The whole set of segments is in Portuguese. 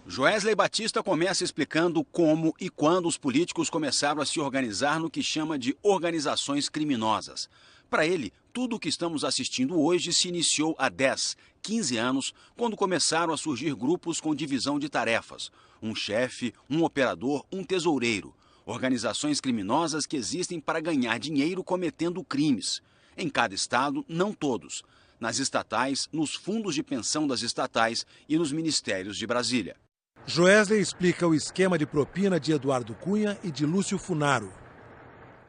Joesley Batista começa explicando como e quando os políticos começaram a se organizar no que chama de organizações criminosas. Para ele, tudo o que estamos assistindo hoje se iniciou há 10, 15 anos, quando começaram a surgir grupos com divisão de tarefas. Um chefe, um operador, um tesoureiro. Organizações criminosas que existem para ganhar dinheiro cometendo crimes. Em cada estado, não todos. Nas estatais, nos fundos de pensão das estatais e nos ministérios de Brasília. Joesley explica o esquema de propina de Eduardo Cunha e de Lúcio Funaro.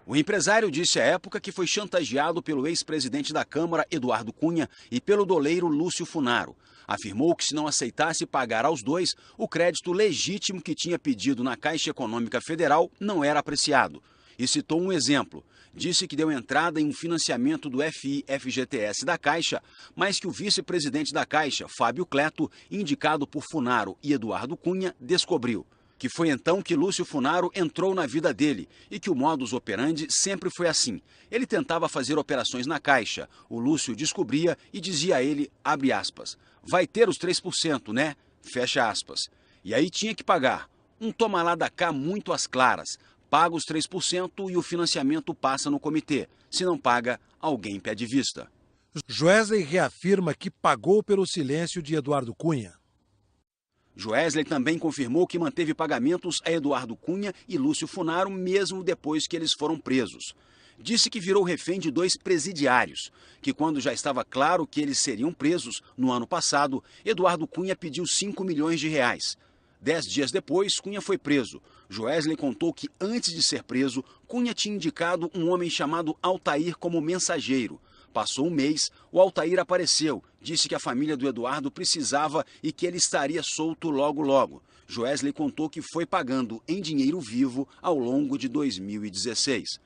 O empresário disse à época que foi chantageado pelo ex-presidente da Câmara, Eduardo Cunha, e pelo doleiro Lúcio Funaro. Afirmou que se não aceitasse pagar aos dois, o crédito legítimo que tinha pedido na Caixa Econômica Federal não era apreciado. E citou um exemplo. Disse que deu entrada em um financiamento do FI-FGTS da Caixa, mas que o vice-presidente da Caixa, Fábio Cleto, indicado por Funaro e Eduardo Cunha, descobriu. Que foi então que Lúcio Funaro entrou na vida dele e que o modus operandi sempre foi assim. Ele tentava fazer operações na Caixa, o Lúcio descobria e dizia a ele, abre aspas, vai ter os 3%, né? Fecha aspas. E aí tinha que pagar. Um toma lá da cá muito às claras. Paga os 3% e o financiamento passa no comitê. Se não paga, alguém pede vista. Joesley reafirma que pagou pelo silêncio de Eduardo Cunha. Joesley também confirmou que manteve pagamentos a Eduardo Cunha e Lúcio Funaro mesmo depois que eles foram presos. Disse que virou refém de dois presidiários, que quando já estava claro que eles seriam presos, no ano passado, Eduardo Cunha pediu 5 milhões de reais. 10 dias depois, Cunha foi preso. Joesley contou que antes de ser preso, Cunha tinha indicado um homem chamado Altair como mensageiro. Passou um mês, o Altair apareceu, disse que a família do Eduardo precisava e que ele estaria solto logo logo. Joesley contou que foi pagando em dinheiro vivo ao longo de 2016.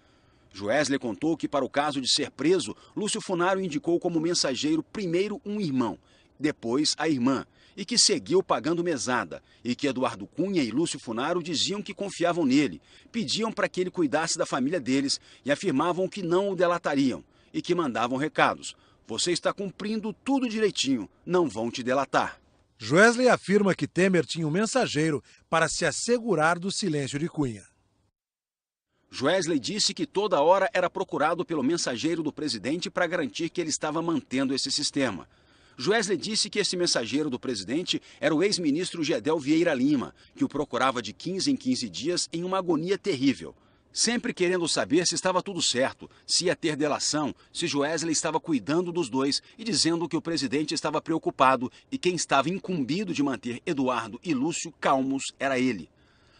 Joesley contou que para o caso de ser preso, Lúcio Funaro indicou como mensageiro primeiro um irmão, depois a irmã, e que seguiu pagando mesada, e que Eduardo Cunha e Lúcio Funaro diziam que confiavam nele, pediam para que ele cuidasse da família deles e afirmavam que não o delatariam, e que mandavam recados. Você está cumprindo tudo direitinho, não vão te delatar. Joesley afirma que Temer tinha um mensageiro para se assegurar do silêncio de Cunha. Joesley disse que toda hora era procurado pelo mensageiro do presidente para garantir que ele estava mantendo esse sistema. Joesley disse que esse mensageiro do presidente era o ex-ministro Gedel Vieira Lima, que o procurava de 15 em 15 dias em uma agonia terrível. Sempre querendo saber se estava tudo certo, se ia ter delação, se Joesley estava cuidando dos dois e dizendo que o presidente estava preocupado e quem estava incumbido de manter Eduardo e Lúcio calmos era ele.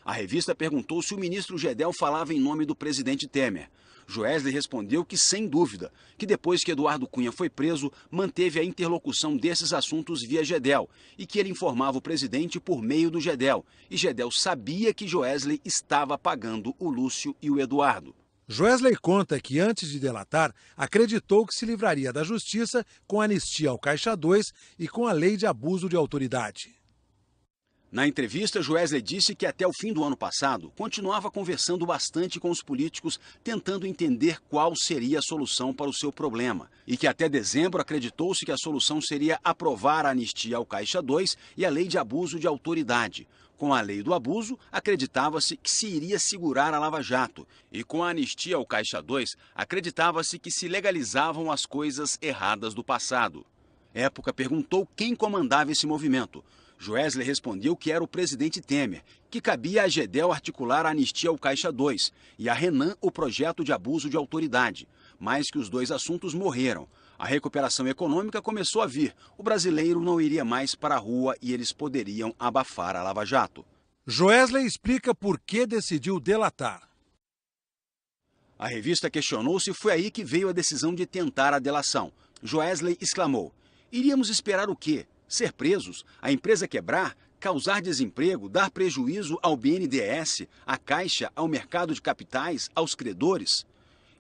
A revista perguntou se o ministro Gedel falava em nome do presidente Temer. Joesley respondeu que sem dúvida, que depois que Eduardo Cunha foi preso, manteve a interlocução desses assuntos via Gedel e que ele informava o presidente por meio do Gedel. E Gedel sabia que Joesley estava pagando o Lúcio e o Eduardo. Joesley conta que antes de delatar, acreditou que se livraria da justiça com anistia ao Caixa 2 e com a lei de abuso de autoridade. Na entrevista, Joesley disse que até o fim do ano passado continuava conversando bastante com os políticos, tentando entender qual seria a solução para o seu problema, e que até dezembro acreditou-se que a solução seria aprovar a anistia ao Caixa 2 e a lei de abuso de autoridade. Com a lei do abuso, acreditava-se que se iria segurar a Lava Jato, e com a anistia ao Caixa 2, acreditava-se que se legalizavam as coisas erradas do passado. Época perguntou quem comandava esse movimento. Joesley respondeu que era o presidente Temer, que cabia a Gedel articular a anistia ao Caixa 2 e a Renan o projeto de abuso de autoridade, mas que os dois assuntos morreram. A recuperação econômica começou a vir, o brasileiro não iria mais para a rua e eles poderiam abafar a Lava Jato. Joesley explica por que decidiu delatar. A revista questionou se foi aí que veio a decisão de tentar a delação. Joesley exclamou, iríamos esperar o quê? Ser presos, a empresa quebrar, causar desemprego, dar prejuízo ao BNDES, à Caixa, ao mercado de capitais, aos credores?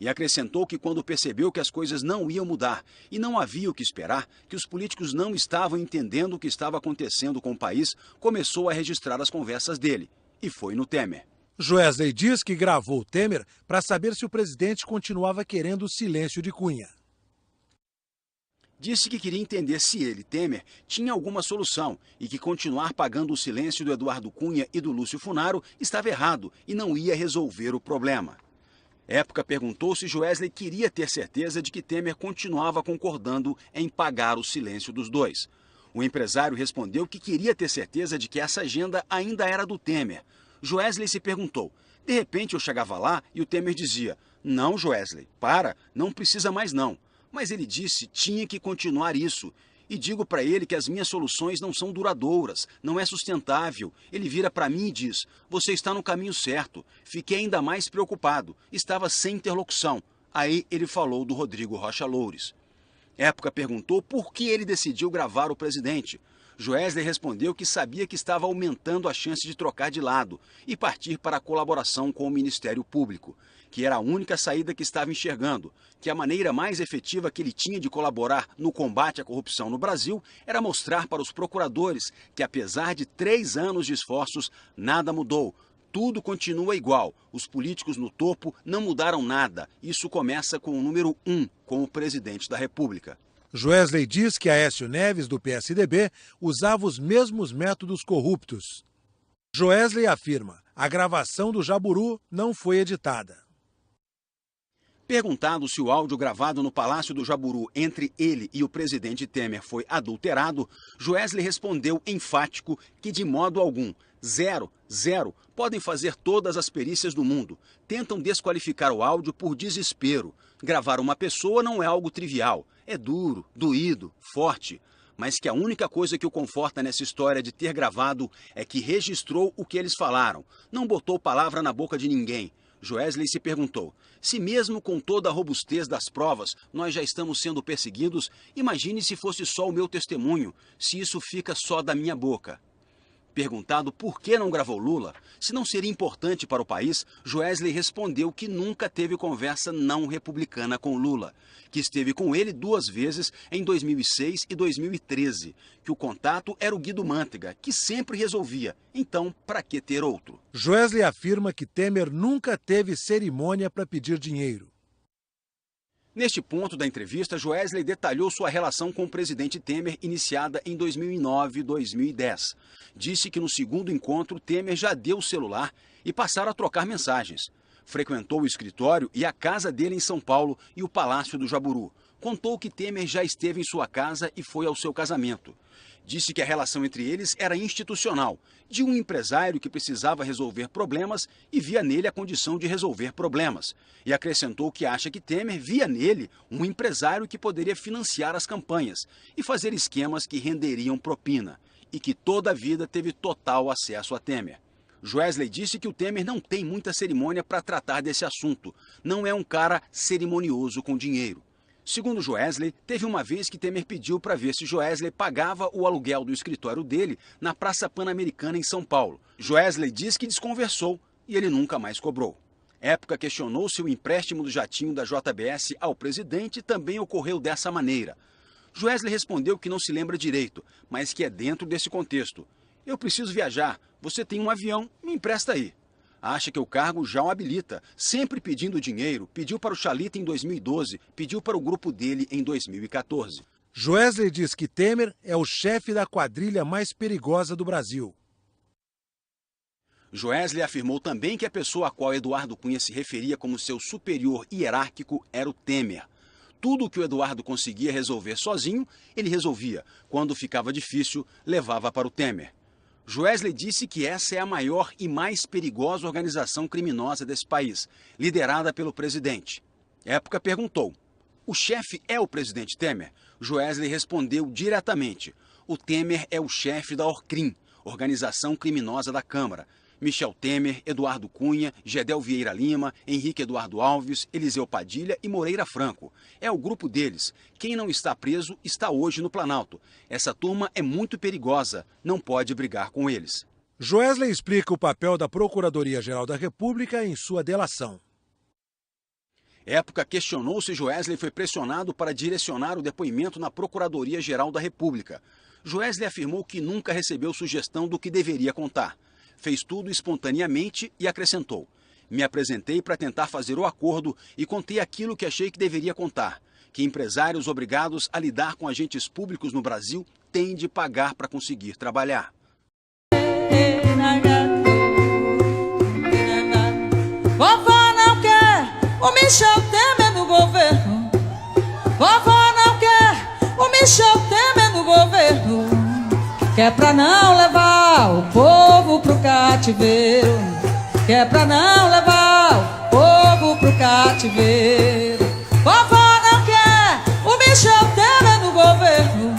E acrescentou que quando percebeu que as coisas não iam mudar e não havia o que esperar, que os políticos não estavam entendendo o que estava acontecendo com o país, começou a registrar as conversas dele. E foi no Temer. Joesley diz que gravou Temer para saber se o presidente continuava querendo o silêncio de Cunha. Disse que queria entender se ele, Temer, tinha alguma solução e que continuar pagando o silêncio do Eduardo Cunha e do Lúcio Funaro estava errado e não ia resolver o problema. Época perguntou se Joesley queria ter certeza de que Temer continuava concordando em pagar o silêncio dos dois. O empresário respondeu que queria ter certeza de que essa agenda ainda era do Temer. Joesley se perguntou. De repente eu chegava lá e o Temer dizia: "Não, Joesley, para, não precisa mais não." Mas ele disse tinha que continuar isso. E digo para ele que as minhas soluções não são duradouras, não é sustentável. Ele vira para mim e diz: "Você está no caminho certo." Fiquei ainda mais preocupado, estava sem interlocução. Aí ele falou do Rodrigo Rocha Loures. Época perguntou por que ele decidiu gravar o presidente. Joesley respondeu que sabia que estava aumentando a chance de trocar de lado e partir para a colaboração com o Ministério Público, que era a única saída que estava enxergando, que a maneira mais efetiva que ele tinha de colaborar no combate à corrupção no Brasil era mostrar para os procuradores que, apesar de 3 anos de esforços, nada mudou. Tudo continua igual. Os políticos no topo não mudaram nada. Isso começa com o número 1, com o presidente da República. Joesley diz que Aécio Neves, do PSDB, usava os mesmos métodos corruptos. Joesley afirma: a gravação do Jaburu não foi editada. Perguntado se o áudio gravado no Palácio do Jaburu entre ele e o presidente Temer foi adulterado, Joesley respondeu enfático que de modo algum. Zero. Podem fazer todas as perícias do mundo. Tentam desqualificar o áudio por desespero. Gravar uma pessoa não é algo trivial. É duro, doído, forte. Mas que a única coisa que o conforta nessa história de ter gravado é que registrou o que eles falaram. Não botou palavra na boca de ninguém. Joesley se perguntou: se mesmo com toda a robustez das provas nós já estamos sendo perseguidos, imagine se fosse só o meu testemunho, se isso fica só da minha boca. Perguntado por que não gravou Lula, se não seria importante para o país, Joesley respondeu que nunca teve conversa não republicana com Lula, que esteve com ele 2 vezes em 2006 e 2013, que o contato era o Guido Mantega, que sempre resolvia. Então, para que ter outro? Joesley afirma que Temer nunca teve cerimônia para pedir dinheiro. Neste ponto da entrevista, Joesley detalhou sua relação com o presidente Temer iniciada em 2009 e 2010. Disse que no segundo encontro Temer já deu o celular e passaram a trocar mensagens. Frequentou o escritório e a casa dele em São Paulo e o Palácio do Jaburu. Contou que Temer já esteve em sua casa e foi ao seu casamento. Disse que a relação entre eles era institucional, de um empresário que precisava resolver problemas e via nele a condição de resolver problemas. E acrescentou que acha que Temer via nele um empresário que poderia financiar as campanhas e fazer esquemas que renderiam propina, e que toda a vida teve total acesso a Temer. Joesley disse que o Temer não tem muita cerimônia para tratar desse assunto, não é um cara cerimonioso com dinheiro. Segundo Joesley, teve uma vez que Temer pediu para ver se Joesley pagava o aluguel do escritório dele na Praça Pan-Americana em São Paulo. Joesley diz que desconversou e ele nunca mais cobrou. Época questionou se o empréstimo do jatinho da JBS ao presidente também ocorreu dessa maneira. Joesley respondeu que não se lembra direito, mas que é dentro desse contexto. Eu preciso viajar, você tem um avião, me empresta aí. Acha que o cargo já o habilita, sempre pedindo dinheiro, pediu para o Chalita em 2012, pediu para o grupo dele em 2014. Joesley diz que Temer é o chefe da quadrilha mais perigosa do Brasil. Joesley afirmou também que a pessoa a qual Eduardo Cunha se referia como seu superior hierárquico era o Temer. Tudo o que o Eduardo conseguia resolver sozinho, ele resolvia. Quando ficava difícil, levava para o Temer. Joesley disse que essa é a maior e mais perigosa organização criminosa desse país, liderada pelo presidente. Época perguntou: o chefe é o presidente Temer? Joesley respondeu diretamente: o Temer é o chefe da Orcrim, organização criminosa da Câmara. Michel Temer, Eduardo Cunha, Gedel Vieira Lima, Henrique Eduardo Alves, Eliseu Padilha e Moreira Franco. É o grupo deles. Quem não está preso está hoje no Planalto. Essa turma é muito perigosa, não pode brigar com eles. Joesley explica o papel da Procuradoria-Geral da República em sua delação. Época questionou se Joesley foi pressionado para direcionar o depoimento na Procuradoria-Geral da República. Joesley afirmou que nunca recebeu sugestão do que deveria contar. Fez tudo espontaneamente e acrescentou: me apresentei para tentar fazer o acordo e contei aquilo que achei que deveria contar. que empresários obrigados a lidar com agentes públicos no Brasil têm de pagar para conseguir trabalhar. Vovó não quer o Michel Temer no governo. Vovó não quer o Michel Temer no governo. Que é pra não levar o povo pro cativeiro. Que é pra não levar o povo pro cativeiro. Vovó não quer o Michel Temer no governo.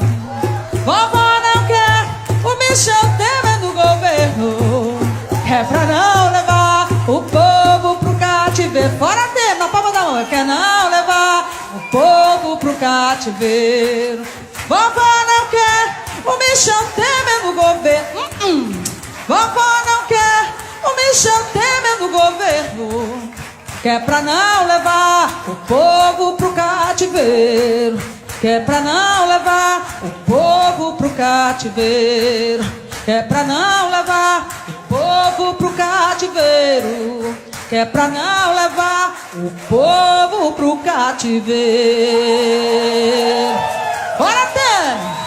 Vovó não quer o Michel Temer no governo. Que é pra não levar o povo pro cativeiro. Fora Temer, na palma da mão. Quer não levar o povo pro cativeiro. Vovó não quer o Michel Temer no governo. Vovó não quer o Michel Temer no governo. Que é pra não levar o povo pro cativeiro. Que é pra não levar o povo pro cativeiro. Que é pra não levar o povo pro cativeiro. Que é pra não levar o povo pro cativeiro. Bora, Temer!